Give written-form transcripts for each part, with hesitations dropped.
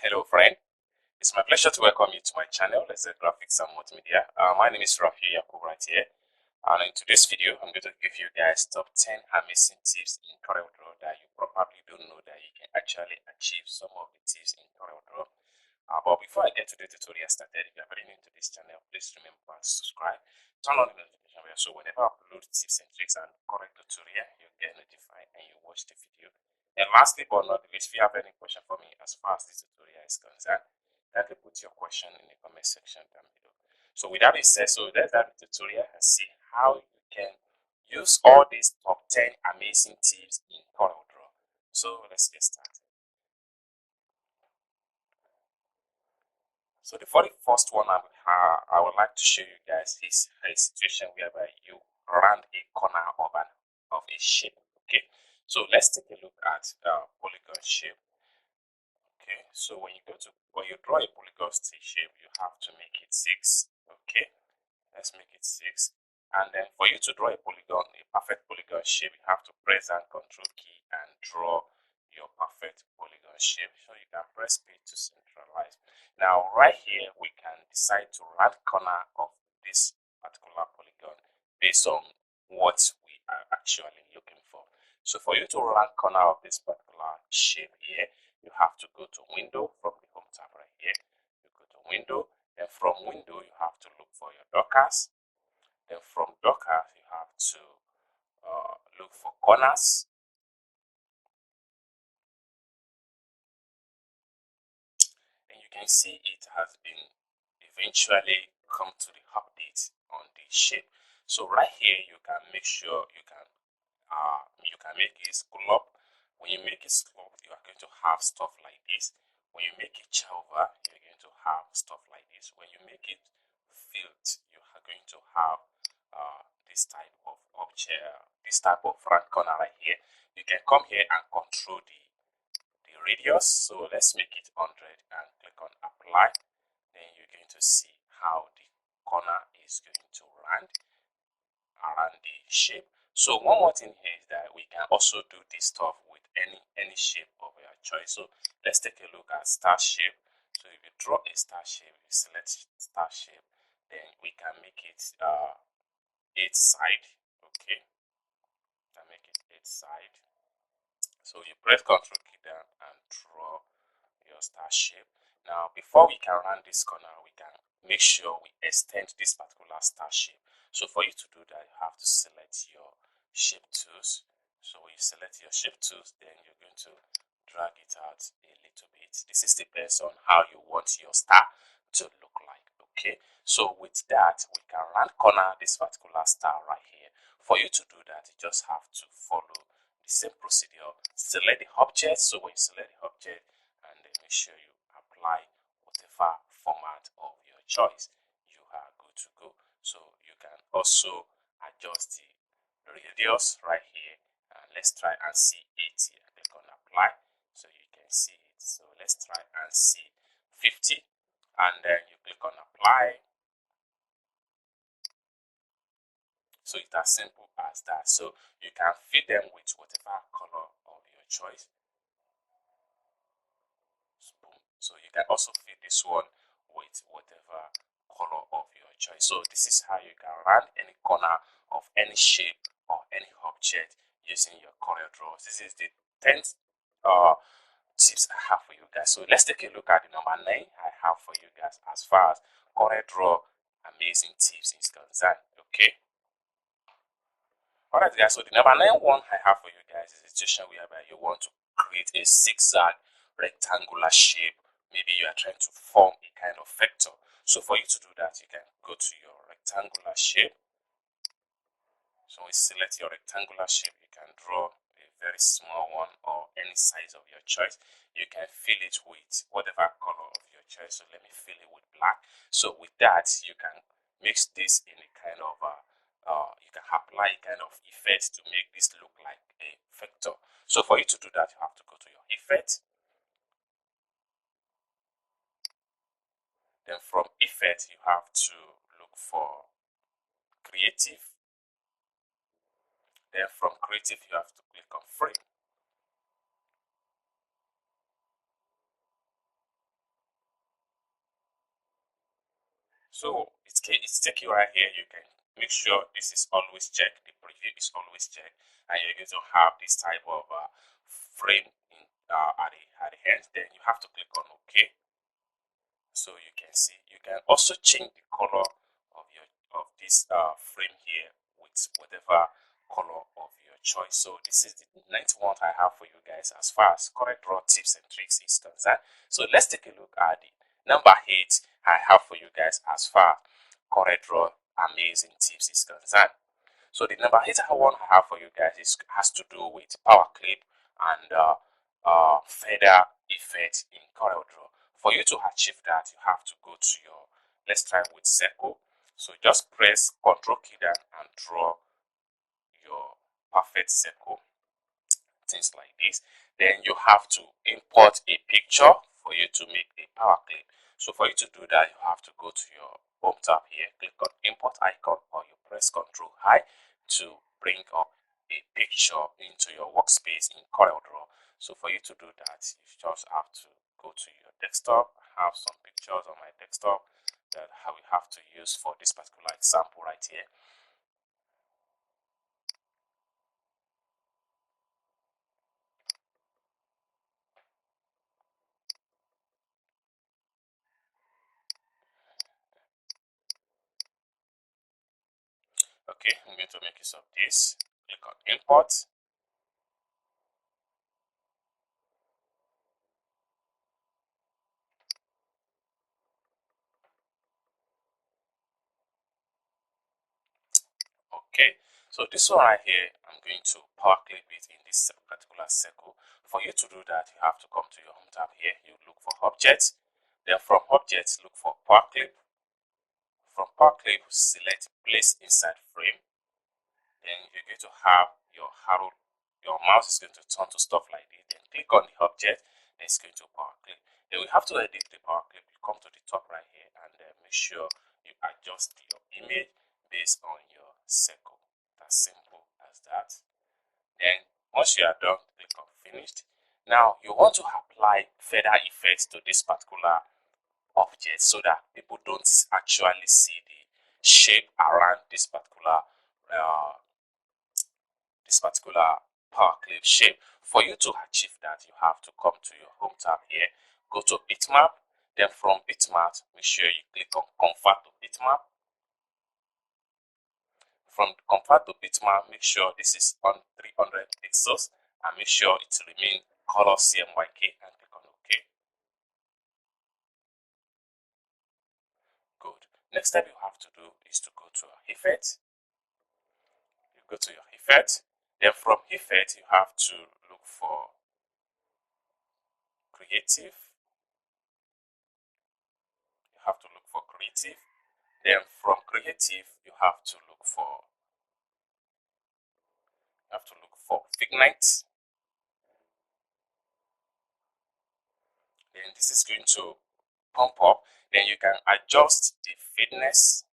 Hello, friend. It's my pleasure to welcome you to my channel, Let's Say Graphics and Multimedia. My name is Rafi Yakub right here. And in today's video, I'm going to give you guys top 10 amazing tips in CorelDRAW that you probably don't know that you can actually achieve some of the tips in CorelDRAW. But before I get to the tutorial started, if you're very new to this channel, please remember to subscribe, turn on the notification bell so whenever I upload tips and tricks and correct tutorial, you get notified and you watch the video. And lastly but not least, if you have any question for me as far as this tutorial is concerned, kindly put your question in the comment section down below. So with that being said, so let's start the tutorial and see how you can use all these top 10 amazing tips in CorelDRAW. So let's get started. So the very first one I would like to show you guys is a situation whereby you round a corner of a shape. Okay, so let's take a look at polygon shape. Okay, so when you draw a polygon shape, you have to make it 6. Okay, let's make it 6. And then for you to draw a perfect polygon shape, you have to press and control key and draw your perfect polygon shape. So you can press P to centralize. Now right here, we can decide to round corner of this particular polygon based on what we are actually looking for. So for you to round corner of this particular shape here, you have to go to window from the home tab right here. You go to window, and from window you have to look for your Dockers. Then from Dockers you have to look for corners. And you can see it has been eventually come to the update on the shape. So right here you can make sure you can make it scroll up. When you make it scroll, you are going to have stuff like this. When you make it chamfer, you're going to have stuff like this. When you make it filled, you are going to have this type of object, this type of front corner right here. You can come here and control the radius. So let's make it 100 and click on apply. Then you're going to see how the corner is going to run around the shape. So one more thing here is that we can also do this stuff with any shape of your choice. So let's take a look at star shape. So if you draw a star shape, you select star shape, then we can make it 8 side. Okay, can make it 8 side. So you press Ctrl key down and draw your star shape. Now before we can run this corner, we can make sure we extend this particular star shape. So for you to do that, you have to select your shape tools. So when you select your shape tools, then you're going to drag it out a little bit. This is depends on how you want your star to look like. Okay, so with that, we can run corner this particular star right here. For you to do that, you just have to follow the same procedure. Select the object. So when you select the object, and then make sure you apply whatever format of your choice, you are good to go. So you can also adjust the radius right here, and let's try and see 80 and click on apply so you can see it. So let's try and see 50 and then you click on apply. So it's as simple as that. So you can fill them with whatever color of your choice. Boom. So you can also fill this one with whatever color of your choice. So this is how you can run any corner of any shape or any object using your CorelDRAW. This is the 10th tips I have for you guys. So let's take a look at the number 9 I have for you guys as far as CorelDRAW amazing tips is concerned. Okay. Alright guys, so the number 9 one I have for you guys is a situation whereby you want to create a zigzag rectangular shape. Maybe you are trying to form a kind of vector. So for you to do that, you can go to your rectangular shape. So we select your rectangular shape. You can draw a very small one or any size of your choice. You can fill it with whatever color of your choice. So let me fill it with black. So with that, you can mix this in a kind of you can apply a kind of effect to make this look like a vector. So for you to do that, you have to go to your effect. Then from effect, you have to look for creative. Then from creative, you have to click on frame. So it's taking right here. You can make sure this is always checked. The preview is always checked, and you're going to have this type of frame at the end. Then you have to click on OK. So you can see you can also change the color of this frame here with whatever color of your choice. So this is the next one I have for you guys as far as CorelDRAW tips and tricks is concerned. So let's take a look at the number 8 I have for you guys as far as CorelDRAW amazing tips is concerned. So the number 8 I have for you guys has to do with power clip and feather effect in CorelDRAW. For you to achieve that, you have to go to your, let's try with circle. So just press Ctrl key down and draw your perfect circle, things like this. Then you have to import a picture for you to make a power clip. So for you to do that, you have to go to your home tab here, click on import icon, or you press Ctrl I to bring up a picture into your workspace in CorelDRAW. So for you to do that, you just have to go to your desktop. I have some pictures on my desktop that we have to use for this particular example right here. Okay, I'm going to make use of this. Click on import. Okay, so this one right here, I'm going to power clip it in this particular circle. For you to do that, you have to come to your home tab here. You look for objects. Then from objects, look for power clip. From power clip, select place inside frame. Then you're going to have your arrow. Your mouse is going to turn to stuff like this. Then click on the object. Then it's going to power clip. Then we have to edit the power clip. You come to the top right here and make sure you adjust your image based on your circle. As simple as that. Then once you are done, click on finished. Now you want to apply feather effects to this particular object so that people don't actually see the shape around uh, this particular power clip shape. For you to achieve that, you have to come to your home tab here, go to bitmap. Then from bitmap, make sure you click on convert to bitmap. From convert to bitmap, make sure this is on 300 pixels and make sure it remains color CMYK and click on OK. Good. Next step you have to do is to go to effect. You go to your effect. Then from effect, you have to look for creative. You have to look for creative. Then from creative, you have to look for Fignight. Then this is going to pump up. Then you can adjust the fitness.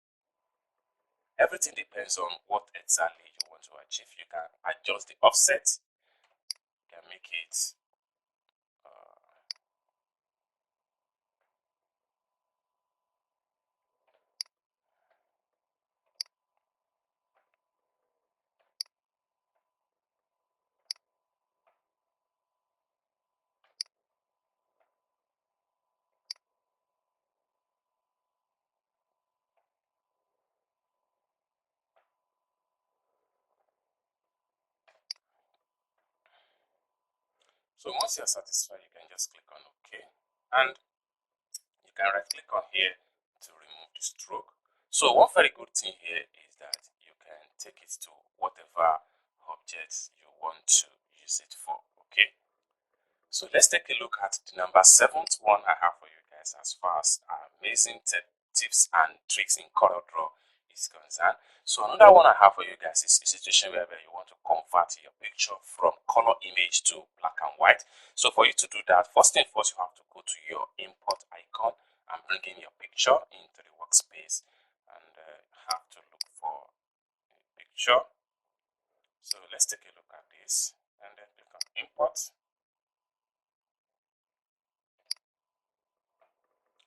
Everything depends on what exactly you want to achieve. You can adjust the offset. You can make it so once you're satisfied, you can just click on OK. And you can right click on here to remove the stroke. So one very good thing here is that you can take it to whatever objects you want to use it for. Okay. So let's take a look at the number 7th one I have for you guys as far as amazing tips and tricks in CorelDRAW is concerned. So another one I have for you guys is a situation where you want to convert your picture from color image to black and white. So for you to do that, first thing first, you have to go to your import icon and bring in your picture into the workspace. And you have to look for a picture. So let's take a look at this and then click on import.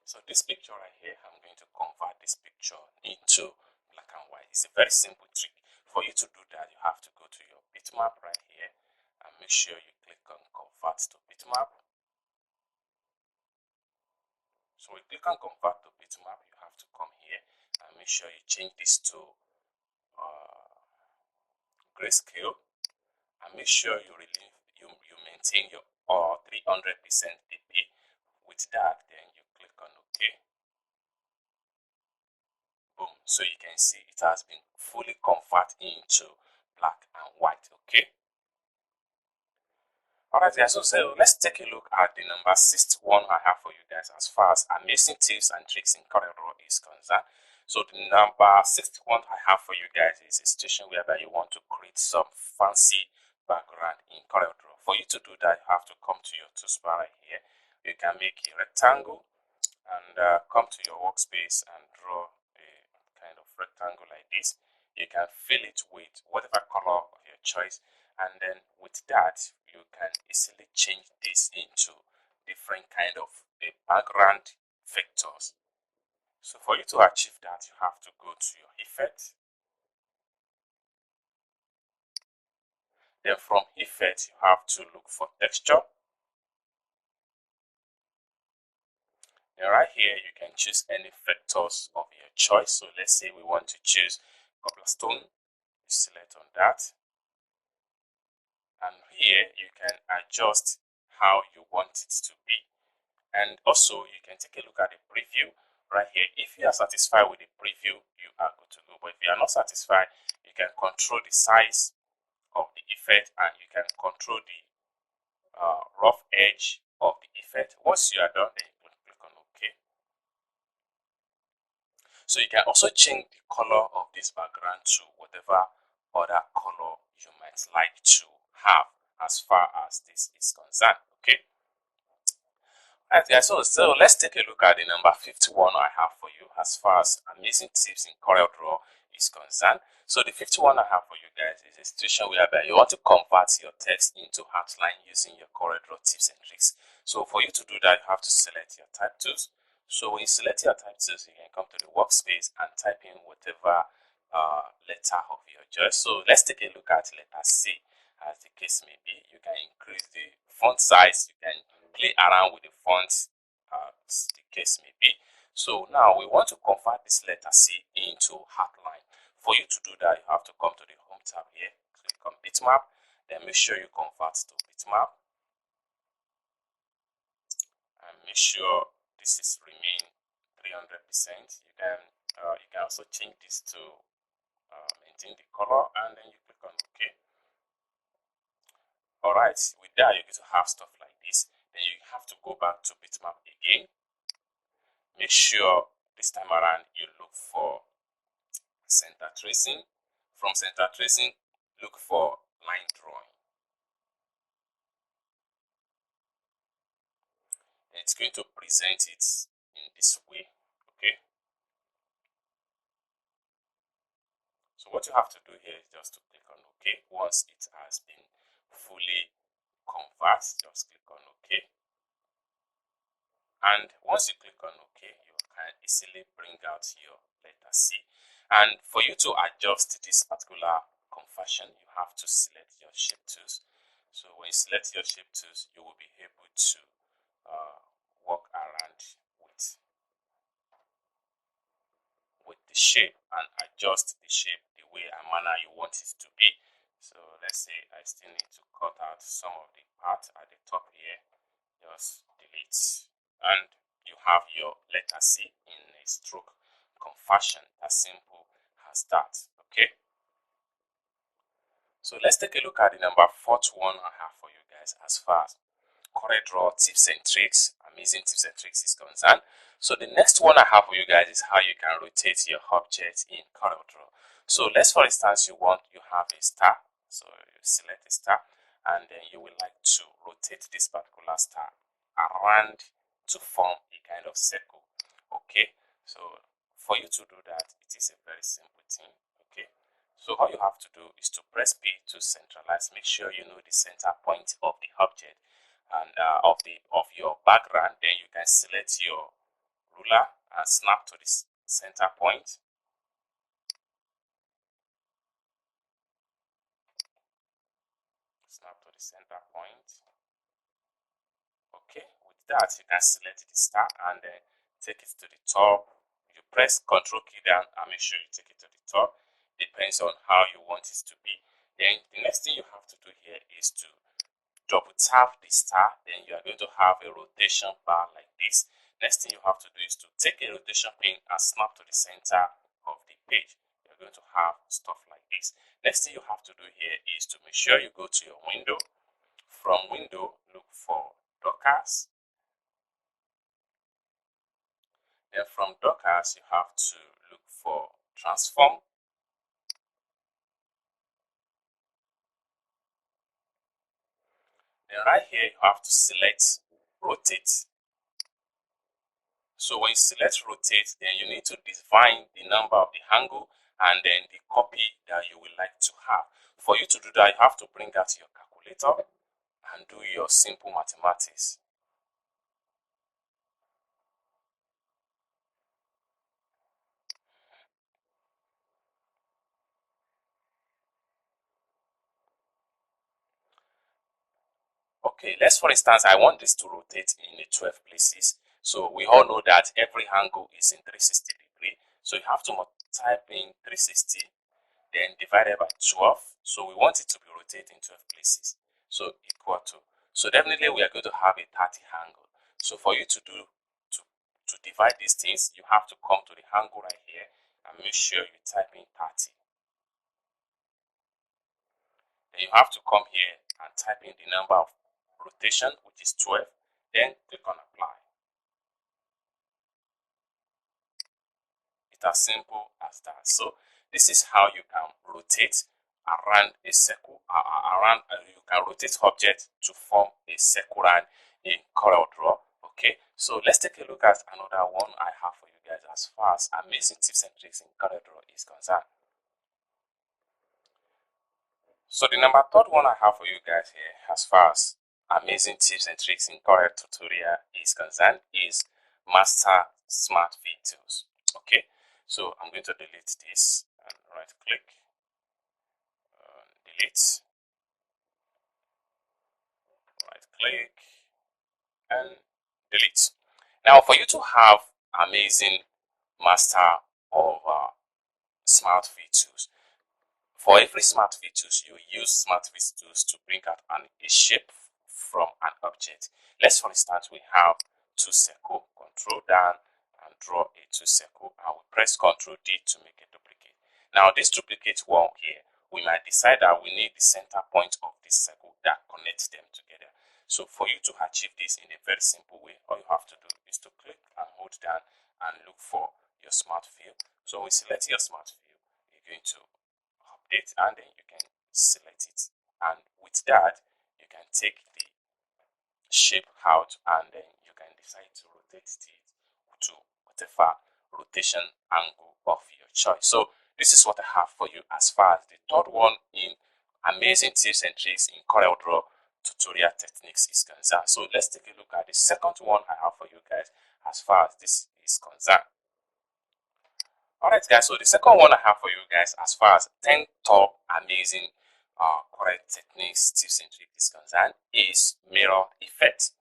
So this picture right here, I'm going to convert this picture into black and white. It's a very simple trick. For you to do that, you have to go to your bitmap right here and make sure you click on convert to bitmap. So we click on convert to bitmap, you have to come here and make sure you change this to grayscale, and make sure you maintain your 300% dp. With that, then you click on OK. Boom. So you can see it has been fully converted into black and white. Okay. Alright guys, so let's take a look at the number 61 I have for you guys as far as amazing tips and tricks in CorelDRAW is concerned. So the number 61 I have for you guys is a situation whereby you want to create some fancy background in CorelDRAW. For you to do that, you have to come to your toolbar right here. You can make a rectangle and come to your workspace and draw a kind of rectangle like this. You can fill it with whatever color of your choice, and then with that you can easily change this into different kind of background vectors. So for you to achieve that, you have to go to your effect, then from effect you have to look for texture. Then right here you can choose any vectors of your choice. So let's say we want to choose cobblestone. You select on that, and here you can adjust how you want it to be. And also you can take a look at the preview right here. If you are satisfied with the preview, you are good to go. But if you are not satisfied, you can control the size of the effect, and you can control the rough edge of the effect. Once you are done, then you click on OK. So you can also change the color of this background to whatever other color you might like to have as far as this is concerned. Okay. Alright guys, so let's take a look at the number 51 I have for you as far as amazing tips in CorelDRAW is concerned. So the 51 I have for you guys is a situation whereby you want to convert your text into outline using your CorelDRAW tips and tricks. So for you to do that, you have to select your type tools. So when you select your type tools, you can come to the workspace and type in whatever letter of your choice. So let's take a look at letter C. As the case may be, you can increase the font size, you can play around with the fonts as the case may be. So now we want to convert this letter C into outline. For you to do that, you have to come to the home tab here, click on bitmap, then make sure you convert to bitmap, and make sure this is remain 300%. You can also change this to maintain the color, and then you click on OK. Alright, with that you're going to have stuff like this. Then you have to go back to bitmap again. Make sure this time around you look for center tracing. From center tracing, look for line drawing. And it's going to present it in this way. Okay. So what you have to do here is just to click on OK. Once it has been fully converted, just click on OK. And once you click on OK, you can easily bring out your letter C. And for you to adjust this particular conversion, you have to select your shape tools. So when you select your shape tools, you will be able to work around with the shape and adjust the shape the way and manner you want it to be. So let's say I still need to cut out some of the parts at the top here. Just delete, and you have your letter C in a stroke conversion, as simple as that. Okay. So let's take a look at the number 41 I have for you guys as far as CorelDRAW tips and tricks, amazing tips and tricks is concerned. So the next one I have for you guys is how you can rotate your object in CorelDRAW. So let's, for instance, you have a star. So you select a star, and then you would like to rotate this particular star around to form a kind of circle. Okay. So for you to do that, it is a very simple thing. Okay. So all you have to do is to press P to centralize. Make sure you know the center point of the object and of your background. Then you can select your ruler and snap to this center point. Snap to the center point. Okay, with that you can select the star and then take it to the top. You press Ctrl key down and make sure you take it to the top. Depends on how you want it to be. Then the next thing you have to do here is to double tap the star. Then you are going to have a rotation bar like this. Next thing you have to do is to take a rotation pin and snap to the center of the page. You're going to have stuff like this. Next thing you have to do here is to make sure you go to your window. From window, look for Dockers. Then from Dockers, you have to look for Transform. Then right here, you have to select Rotate. So when you select Rotate, then you need to define the number of the angle and then the copy that you would like to have. For you to do that, you have to bring out your calculator and do your simple mathematics. Okay, let's for instance, I want this to rotate in 12 places. So we all know that every angle is in 360 degrees. So you have to type in 360, then divided by 12. So we want it to be rotating 12 places. So equal to. So definitely we are going to have a 30 angle. So for you to do to divide these things, you have to come to the angle right here and make sure you type in 30. Then you have to come here and type in the number of rotation, which is 12. Then click on apply. It's as simple as that. So this is how you can rotate around a circle, you can rotate object to form a circle around in CorelDRAW. Okay, so let's take a look at another one I have for you guys as far as amazing tips and tricks in CorelDRAW is concerned. So the number third one I have for you guys here as far as amazing tips and tricks in Corel tutorial is concerned is master smart feed tools. Okay, so I'm going to delete this and right click, delete, right click and delete. Now for you to have amazing master of smart feed tools, for every smart features, you use smart features to bring out a shape from an object. Let's for instance, we have two circle, control down and draw a two circle, and we press Ctrl D to make a duplicate. Now this duplicate one here, we might decide that we need the center point of this circle that connects them together. So for you to achieve this in a very simple way, all you have to do is to click and hold down and look for your smart field. So when you select your smart field, you're going to update and then you can select it, and with that you can take the shape out and then you can decide to rotate it to whatever rotation angle of your choice. So this is what I have for you as far as the third one in amazing tips and tricks in CorelDRAW tutorial techniques is concerned. So let's take a look at the second one I have for you guys as far as this is concerned. Alright guys, so the second one I have for you guys as far as 10 top amazing correct techniques, tips and tricks is concerned is mirror effect.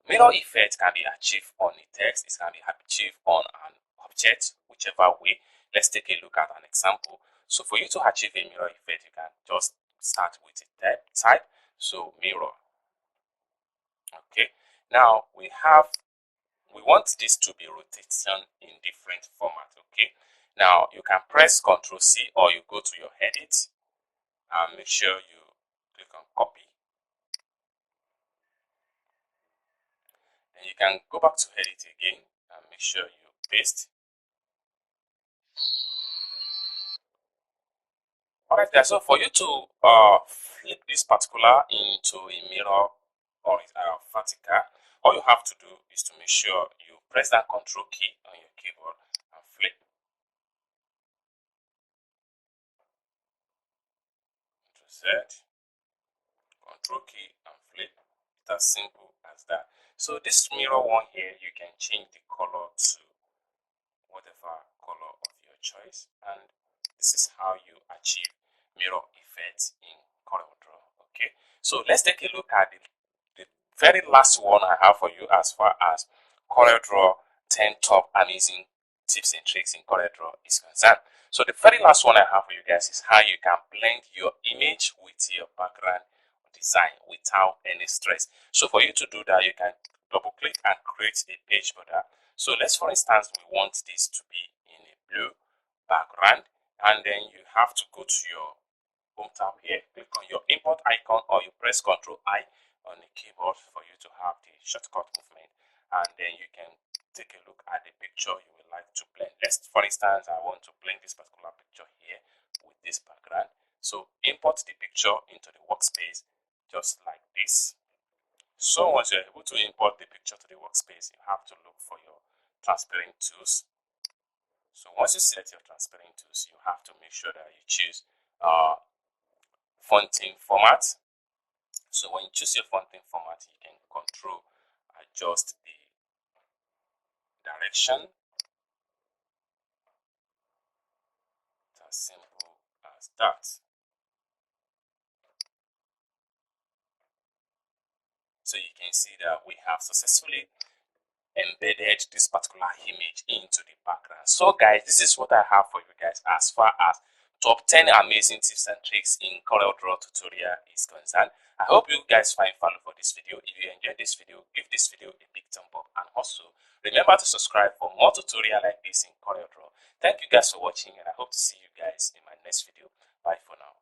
Mirror effect can be achieved on a text, it can be achieved on an object, whichever way. Let's take a look at an example. So for you to achieve a mirror effect, you can just start with a type. So mirror. Okay. Now we want this to be rotation in different format. Okay. Now you can press Ctrl C or you go to your edit and make sure you click on copy. Then you can go back to edit again and make sure you paste. Alright guys, so for you to flip this particular into a mirror or vertical, all you have to do is to make sure you press that Control key on your keyboard and flip. Control Z, Control key and flip. It's as simple as that. So this mirror one here, you can change the color to whatever color of your choice, and this is how you achieve mirror effects in CorelDRAW. Okay, so let's take a look at the very last one I have for you as far as CorelDRAW 10 top amazing tips and tricks in CorelDRAW is concerned. So the very last one I have for you guys is how you can blend your image with your background design without any stress. So for you to do that, you can double click and create a page border. So let's, for instance, we want this to be in a blue background, and then you have to go to your home tab here, click on your import icon, or you press Ctrl I on the keyboard for you to have the shortcut movement, and then you can take a look at the picture you would like to blend. Let's, for instance, I want to blend this particular picture here with this background. So import the picture into the workspace just like this. So once you're able to import the picture to the workspace, you have to look for your transparent tools. So once you select your transparent tools, you have to make sure that you choose fonting format. So when you choose your fonting format, you can control adjust the direction. It's as simple as that. So you can see that we have successfully embedded this particular image into the background. So guys, this is what I have for you guys as far as top 10 amazing tips and tricks in CorelDRAW tutorial is concerned. I hope you guys find value for this video. If you enjoyed this video, give this video a big thumb up, and also remember to subscribe for more tutorial like this in CorelDRAW. Thank you guys for watching, and I hope to see you guys in my next video. Bye for now.